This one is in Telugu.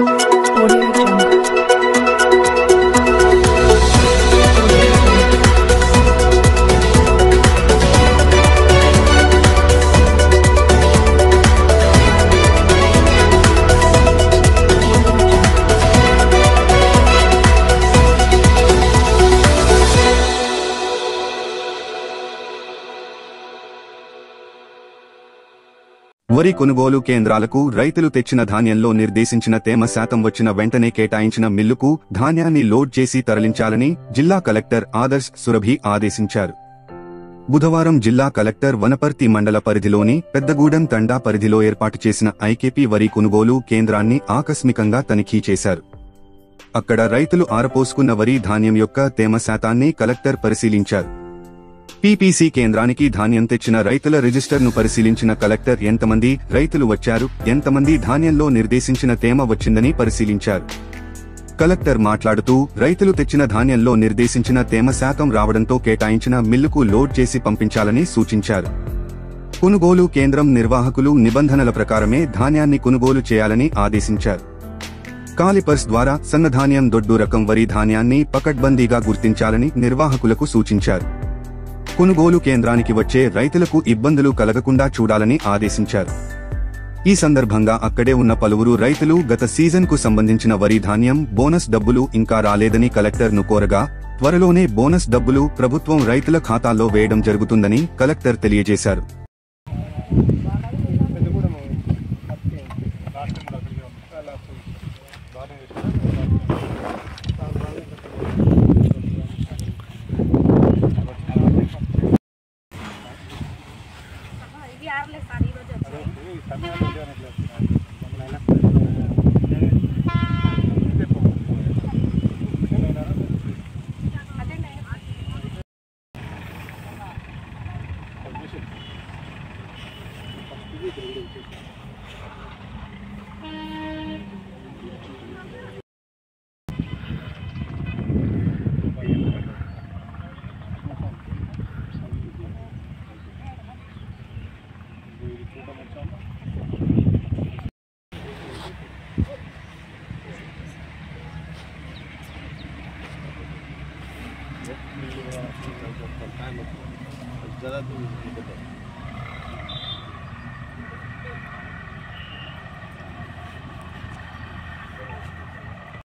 Audio Jungle. వరి కొనుగోలు కేంద్రాలకు రైతులు తెచ్చిన ధాన్యంలో నిర్దేశించిన తేమ శాతం వచ్చిన వెంటనే కేటాయించిన మిల్లుకు ధాన్యాన్ని లోడ్ చేసి తరలించాలని జిల్లా కలెక్టర్ ఆదర్శ్ సురభి ఆదేశించారు. బుధవారం జిల్లా కలెక్టర్ వనపర్తి మండల పరిధిలోని పెద్దగూడెం తండా పరిధిలో ఏర్పాటు చేసిన ఐకేపీ వరి కొనుగోలు కేంద్రాన్ని ఆకస్మికంగా తనిఖీ చేశారు. అక్కడ రైతులు ఆరపోసుకున్న వరి ధాన్యం యొక్క తేమ శాతాన్ని కలెక్టర్ పరిశీలించారు. పీపీసీ కేంద్రానికి ధాన్యం తెచ్చిన రైతుల రిజిస్టర్ను పరిశీలించిన కలెక్టర్ ఎంతమంది రైతులు వచ్చారు, ఎంతమంది ధాన్యంలో నిర్దేశించిన తేమ వచ్చిందని పరిశీలించారు. కలెక్టర్ మాట్లాడుతూ రైతులు తెచ్చిన ధాన్యంలో నిర్దేశించిన తేమ శాతం రావడంతో కేటాయించిన మిల్లుకు లోడ్ చేసి పంపించాలని సూచించారు. కొనుగోలు కేంద్రం నిర్వాహకులు నిబంధనల ప్రకారమే ధాన్యాన్ని కొనుగోలు చేయాలని ఆదేశించారు. కాలిపర్స్ ద్వారా సన్నధాన్యం దొడ్డు రకం వరి ధాన్యాన్ని పకడ్బందీగా గుర్తించాలని నిర్వాహకులకు సూచించారు. కొనుగోలు కేంద్రానికి వచ్చే రైతులకు ఇబ్బందులు కలగకుండా చూడాలని ఆదేశించారు. ఈ సందర్భంగా అక్కడే ఉన్న పలువురు రైతులు గత సీజన్కు సంబంధించిన వరి ధాన్యం బోనస్ డబ్బులు ఇంకా రాలేదని కలెక్టర్ను కోరగా, త్వరలోనే బోనస్ డబ్బులు ప్రభుత్వం రైతుల ఖాతాల్లో వేయడం జరుగుతుందని కలెక్టర్ తెలియజేశారు. ज़्यादा